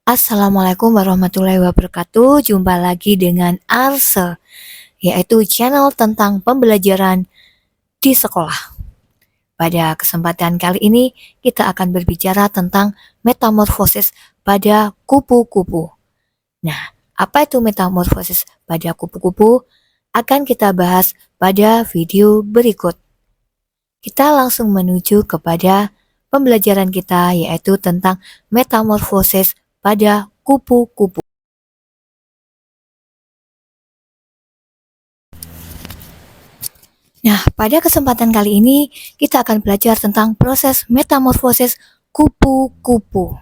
Assalamualaikum warahmatullahi wabarakatuh. Jumpa lagi dengan Arse, yaitu channel tentang pembelajaran di sekolah. Pada kesempatan kali ini, kita akan berbicara tentang metamorfosis pada kupu-kupu. Nah, apa itu metamorfosis pada kupu-kupu? Akan kita bahas pada video berikut. Kita langsung menuju kepada pembelajaran kita, yaitu tentang metamorfosis pada kupu-kupu. Nah, pada kesempatan kali ini kita akan belajar tentang proses metamorfosis kupu-kupu.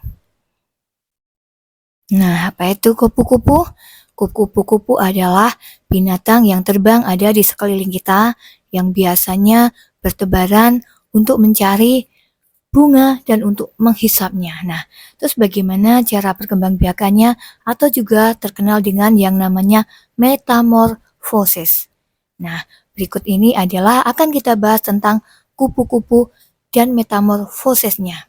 Nah, apa itu kupu-kupu? Kupu-kupu adalah binatang yang terbang ada di sekeliling kita yang biasanya bertebaran untuk mencari bunga dan untuk menghisapnya. Nah, terus bagaimana cara perkembangbiakannya atau juga terkenal dengan yang namanya metamorfosis. Nah, berikut ini adalah akan kita bahas tentang kupu-kupu dan metamorfosisnya.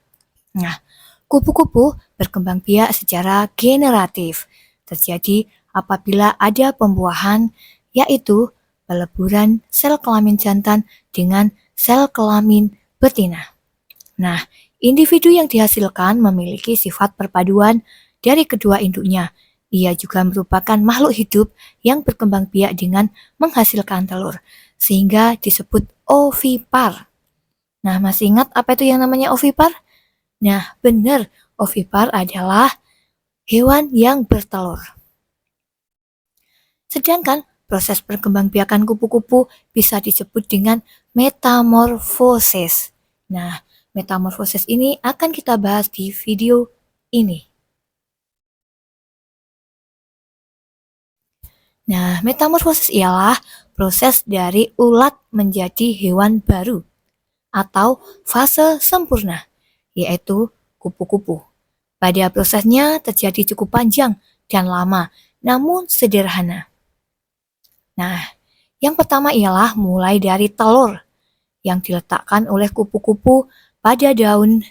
Nah, kupu-kupu berkembang biak secara generatif. Terjadi apabila ada pembuahan, yaitu peleburan sel kelamin jantan dengan sel kelamin betina. Nah, individu yang dihasilkan memiliki sifat perpaduan dari kedua induknya. Ia juga merupakan makhluk hidup yang berkembang biak dengan menghasilkan telur, sehingga disebut ovipar. Nah, masih ingat apa itu yang namanya ovipar? Nah, benar, ovipar adalah hewan yang bertelur. Sedangkan proses perkembangbiakan kupu-kupu bisa disebut dengan metamorfosis. Nah, metamorfosis ini akan kita bahas di video ini. Nah, metamorfosis ialah proses dari ulat menjadi hewan baru atau fase sempurna, yaitu kupu-kupu. Pada prosesnya terjadi cukup panjang dan lama, namun sederhana. Nah, yang pertama ialah mulai dari telur yang diletakkan oleh kupu-kupu pada daun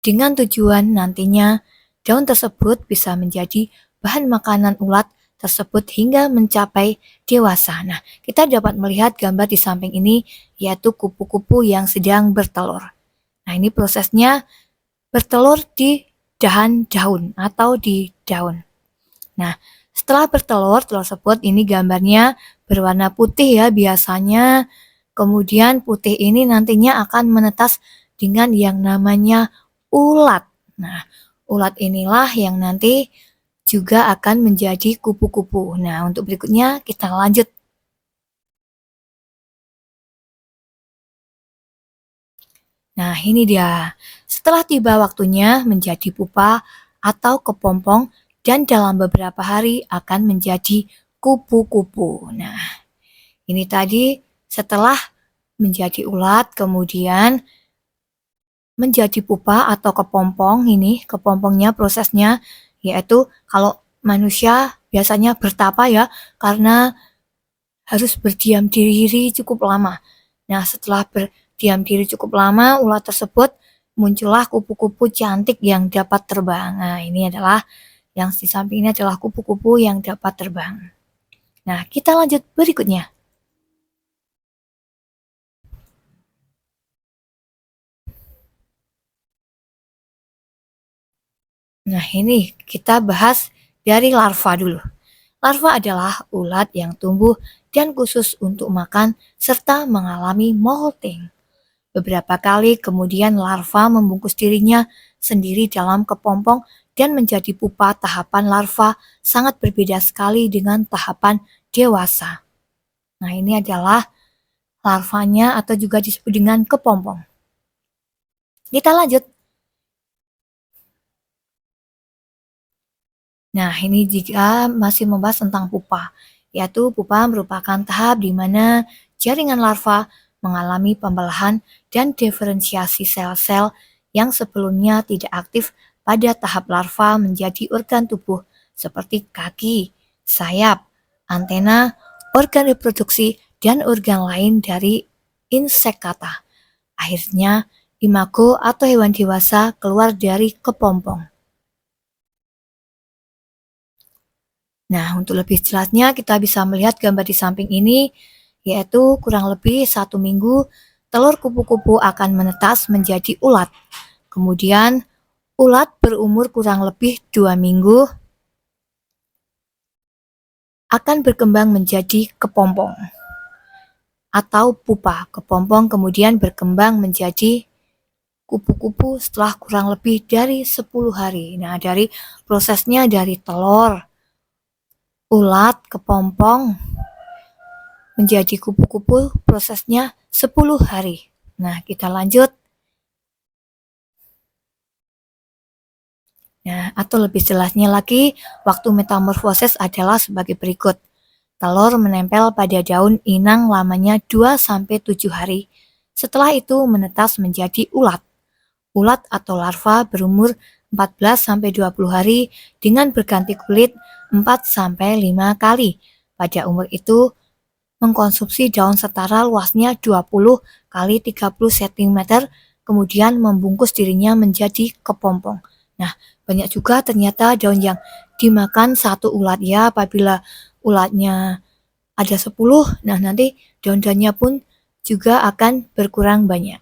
dengan tujuan nantinya daun tersebut bisa menjadi bahan makanan ulat tersebut hingga mencapai dewasa. Nah, kita dapat melihat gambar di samping ini yaitu kupu-kupu yang sedang bertelur. Nah, ini prosesnya bertelur di daun atau di daun. Nah, setelah bertelur, telur tersebut ini gambarnya berwarna putih ya biasanya. Kemudian putih ini nantinya akan menetas dengan yang namanya ulat. Nah, ulat inilah yang nanti juga akan menjadi kupu-kupu. Nah, untuk berikutnya kita lanjut. Nah, ini dia. Setelah tiba waktunya menjadi pupa atau kepompong dan dalam beberapa hari akan menjadi kupu-kupu. Nah, ini tadi setelah menjadi ulat kemudian menjadi pupa atau kepompong. Ini kepompongnya prosesnya yaitu kalau manusia biasanya bertapa ya karena harus berdiam diri cukup lama. Nah, setelah berdiam diri cukup lama, ulat tersebut muncullah kupu-kupu cantik yang dapat terbang. Nah, ini adalah yang di samping ini adalah kupu-kupu yang dapat terbang. Nah, kita lanjut berikutnya. Nah, ini kita bahas dari larva dulu. Larva adalah ulat yang tumbuh dan khusus untuk makan serta mengalami molting. Beberapa kali kemudian larva membungkus dirinya sendiri dalam kepompong dan menjadi pupa. Tahapan larva sangat berbeda sekali dengan tahapan dewasa. Nah, ini adalah larvanya atau juga disebut dengan kepompong. Kita lanjut. Nah, ini jika masih membahas tentang pupa, yaitu pupa merupakan tahap di mana jaringan larva mengalami pembelahan dan diferensiasi sel-sel yang sebelumnya tidak aktif pada tahap larva menjadi organ tubuh seperti kaki, sayap, antena, organ reproduksi, dan organ lain dari insekata. Akhirnya, imago atau hewan dewasa keluar dari kepompong. Nah, untuk lebih jelasnya kita bisa melihat gambar di samping ini, yaitu kurang lebih 1 minggu telur kupu-kupu akan menetas menjadi ulat. Kemudian ulat berumur kurang lebih 2 minggu akan berkembang menjadi kepompong atau pupa. Kepompong kemudian berkembang menjadi kupu-kupu setelah kurang lebih dari 10 hari. Nah, dari prosesnya dari telur, ulat, kepompong, menjadi kupu-kupu prosesnya 10 hari. Nah, kita lanjut. Nah, atau lebih jelasnya lagi, waktu metamorfosis adalah sebagai berikut. Telur menempel pada daun inang lamanya 2-7 hari. Setelah itu menetas menjadi ulat. Ulat atau larva berumur 14-20 hari dengan berganti kulit 4-5 kali. Pada umur itu, mengkonsumsi daun setara luasnya 20 kali 30 cm, kemudian membungkus dirinya menjadi kepompong. Nah, banyak juga ternyata daun yang dimakan satu ulat ya, apabila ulatnya ada 10, nah nanti daun-daunnya pun juga akan berkurang banyak.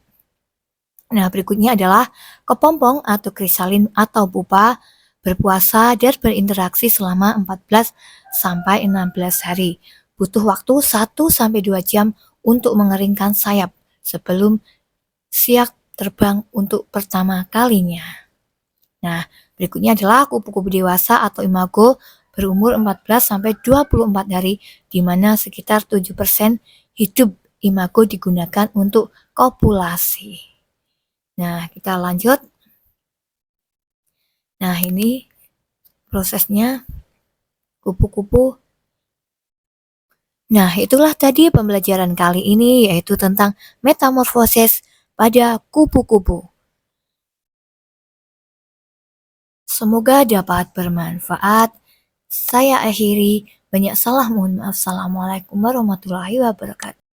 Nah, berikutnya adalah kepompong atau krisalin atau pupa berpuasa dan berinteraksi selama 14-16 hari. Butuh waktu 1-2 jam untuk mengeringkan sayap sebelum siap terbang untuk pertama kalinya. Nah, berikutnya adalah kupu-kupu dewasa atau imago berumur 14-24 hari, di mana sekitar 7% hidup imago digunakan untuk kopulasi. Nah, kita lanjut. Nah, ini prosesnya kupu-kupu. Nah, itulah tadi pembelajaran kali ini, yaitu tentang metamorfosis pada kupu-kupu. Semoga dapat bermanfaat. Saya akhiri, banyak salah mohon maaf. Assalamualaikum warahmatullahi wabarakatuh.